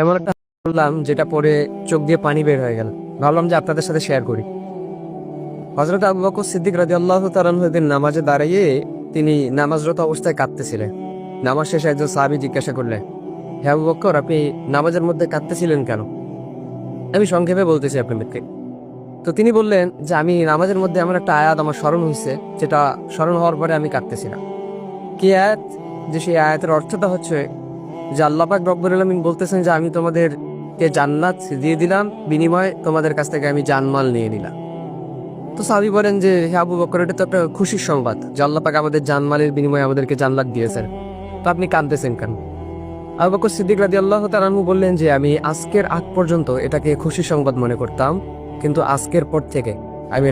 এমন একটা বললাম যেটা পরে চোখ দিয়ে পানি বের হয়ে গেল। ভাবলাম যে আপনাদের সাথে শেয়ার করি। হযরত আবু বকর সিদ্দিক রাদিয়াল্লাহু তাআলা আনহু একদিন নামাজে দাঁড়িয়ে তিনি নামাজরত অবস্থায় কাঁদতেছিলেন। নামাজ শেষে একজন সাহাবী জিজ্ঞাসা করলেন, হে আবু বকর, আপনি নামাজের মধ্যে কাঁদতেছিলেন কেন? আমি সংক্ষেপে বলতেছি আপনাদেরকে। তো তিনি বললেন যে আমি নামাজের মধ্যে এমন একটা আয়াত আমার স্মরণ হয়েছে, যেটা স্মরণ হওয়ার পরে আমি কাঁদতেছিলাম। কি আয়াত? যে সেই আয়াতের অর্থটা হচ্ছে যে আল্লাহ পাক রব্বুল আলামিন বলতেছেন যে আমি তোমাদেরকে জান্নাত দিয়ে দিলাম, বিনিময়ে তোমাদের কাছ থেকে আমি জানমাল নিয়ে নিলাম। তো সাহাবী বলেন যে হে আবু বকর, এটা তো একটা খুশির সংবাদ যে আল্লাহ পাক আমাদের জানমালের বিনিময়ে আমাদেরকে জান্নাত দিয়েছেন, তো আপনি কাঁদতেছেন কেন? আবু বকর সিদ্দিক রাদিয়াল্লাহু তাআলা আনহু বললেন যে আমি আজকের আগ পর্যন্ত এটাকে খুশির সংবাদ মনে করতাম, কিন্তু আজকের পর থেকে আমি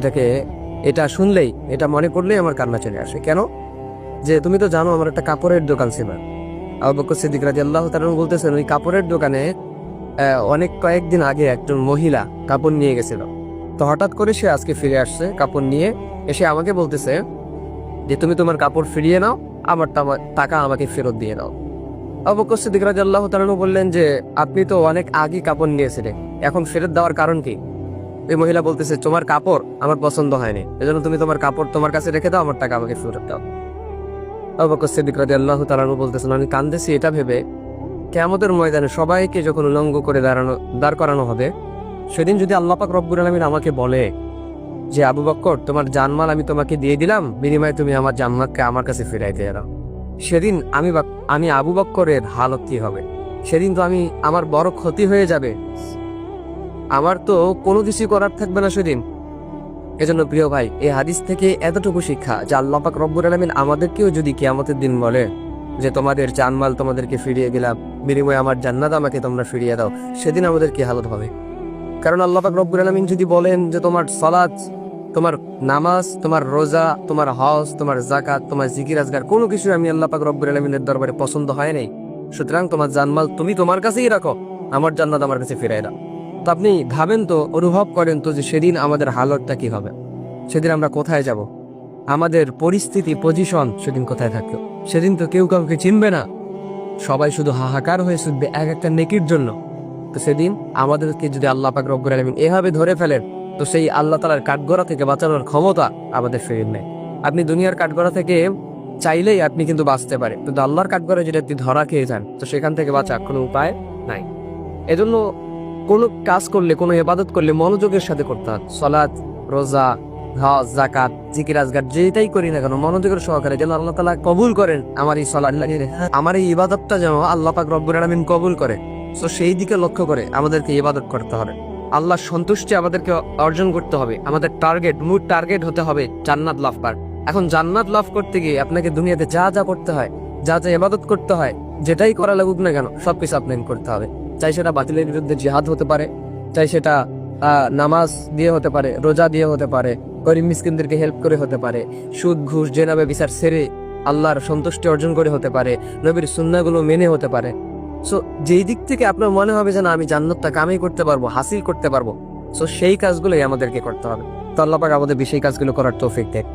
এটা শুনলেই, এটা মনে করলেই আমার কান্না চলে আসে। কেন? যে তুমি তো জানো আমার একটা কাপড়ের দোকান ছিল। আবু বকর সিদ্দিক রাদিয়াল্লাহু তাআলা আনহু বলতেছেন ওই কাপড়ের দোকানে কয়েকদিন আগে একজন মহিলা কাপড় নিয়ে গেছিল। তো হঠাৎ করে সে আজকে ফিরে আসছে কাপড় নিয়ে, এসে আমাকে বলতেছে যে তুমি তোমার কাপড় ফিরিয়ে নাও, আমার টাকা আমাকে ফেরত দিয়ে দাও। আবু বকর সিদ্দিক রাদিয়াল্লাহু তাআলা আনহু বললেন যে আপনি তো অনেক আগে কাপড় নিয়েছিলেন, এখন ফেরত দেওয়ার কারণ কি? ওই মহিলা বলতেছে তোমার কাপড় আমার পছন্দ হয়নি, এজন্য তুমি তোমার কাপড় তোমার কাছে রেখে দাও, আমার টাকা আমাকে ফেরত দাও। আবু বকর সিদ্দিক রাদিয়াল্লাহু তাআলা আনহু বলতেছেন আমি কাঁদতেছি এটা ভেবে, কিয়ামতের ময়দানে সবাইকে যখন উলঙ্গ করে দাঁড় করানো হবে, সেদিন যদি আল্লাহ পাক রব্বুল আলামিন আমাকে বলে যে আবু বকর তোমার জানমাল আমি তোমাকে দিয়ে দিলাম, বিনিময়ে তুমি আমার জান্নাতকে আমার কাছে ফিরাই দিয়ে দাও, সেদিন আমি আবু বকরের হালত কি হবে? সেদিন তো আমার বড় ক্ষতি হয়ে যাবে, আমার তো কোনো কিছু করার থাকবে না সেদিন। এজন্য প্রিয় ভাই, এই হাদিস থেকে এতটুকু শিক্ষা যে আল্লাহ পাক রব্বুল আলামিন আমাদেরকেও যদি কিয়ামতের দিন বলে যে তোমাদের জানমাল তোমাদেরকে ফিরিয়ে দিলাম, বিনিময়ে আমার জান্নাত আমাকে তোমরা ফিরিয়ে দাও, সেদিন আমাদের কি হালত হবে? কারণ আল্লাহ পাক রব্বুল আলামিন যদি বলেন যে তোমার সালাত, তোমার নামাজ, তোমার রোজা, তোমার হজ, তোমার যাকাত, তোমার জিকির আজগার কোনো কিছু আমি আল্লাহ পাক রব্বুল আলামিনের দরবারে পছন্দ হয় নাই, সুতরাং তোমার জানমাল তুমি তোমার কাছেই রাখো, আমার জান্নাত আমার কাছে ফিরিয়ে দাও। তো আপনি ভাবেন তো, অনুভব করেন তো যে সেদিন আমাদের হালতটা কি হবে? সেদিন আমরা কোথায় যাব? আমাদের পরিস্থিতি, পজিশন সেদিন কোথায় থাকবে? সেদিন তো কেউ কাউকে চিনবে না, সবাই শুধু হাহাকার হয়ে ছুটবে এক একটা নেকির জন্য। তো সেদিন আমাদেরকে যদি আল্লাহ পাক রব্বুল আলামিন এভাবে ধরে ফেলেন, তো সেই আল্লাহ তাআলার কাঠগড়া থেকে বাঁচানোর ক্ষমতা আমাদের ফিরে নেই। আপনি দুনিয়ার কাঠগড়া থেকে চাইলেই আপনি কিন্তু বাঁচতে পারেন, কিন্তু আল্লাহর কাঠগড়া যদি আপনি ধরা খেয়ে যান, তো সেখান থেকে বাঁচার কোনো উপায় নাই। এজন্য কোনো কাজ করলে, কোনো ইবাদত করলে মনোযোগের সাথে করতে হয়। সালাত, রোজা, হজ, যাকাত, জিকির আজগার যেটাই করি না কেন মনোযোগের সহকারে যেন আল্লাহ তাআলা কবুল করেন। আমার এই সালাত, আমার এই ইবাদতটা যেন আল্লাহ পাক রব্বুল আলামিন কবুল করে। তো সেই দিকে লক্ষ্য করে আমাদেরকে ইবাদত করতে হবে, আল্লাহর সন্তুষ্টি আমাদেরকে অর্জন করতে হবে। আমাদের মূল টার্গেট হতে হবে জান্নাত লাভ করার। এখন জান্নাত লাভ করতে গিয়ে আপনাকে দুনিয়াতে যা যা করতে হয়, যা যা ইবাদত করতে হয়, যেটাই করা লাগুক না কেন সবকিছু আপনাকে করতে হবে। চাই সেটা বাতিলের বিরুদ্ধে জিহাদ হতে পারে, চাই সেটা নামাজ দিয়ে হতে পারে, রোজা দিয়ে হতে পারে, গরিব মিসকিনদেরকে হেল্প করে হতে পারে, সুদ ঘুষ জেনাবে বিচার ছেড়ে আল্লাহর সন্তুষ্টি অর্জন করে হতে পারে, নবীর সুন্নাহগুলো মেনে হতে পারে। সো যেই দিক থেকে আপনার মনে হবে যে না আমি জান্নাতটা কামাই করতে পারবো, হাসিল করতে পারবো, সো সেই কাজগুলোই আমাদেরকে করতে হবে। তো আল্লাহ পাক আমাদের সেই কাজগুলো করার তৌফিক দেয়।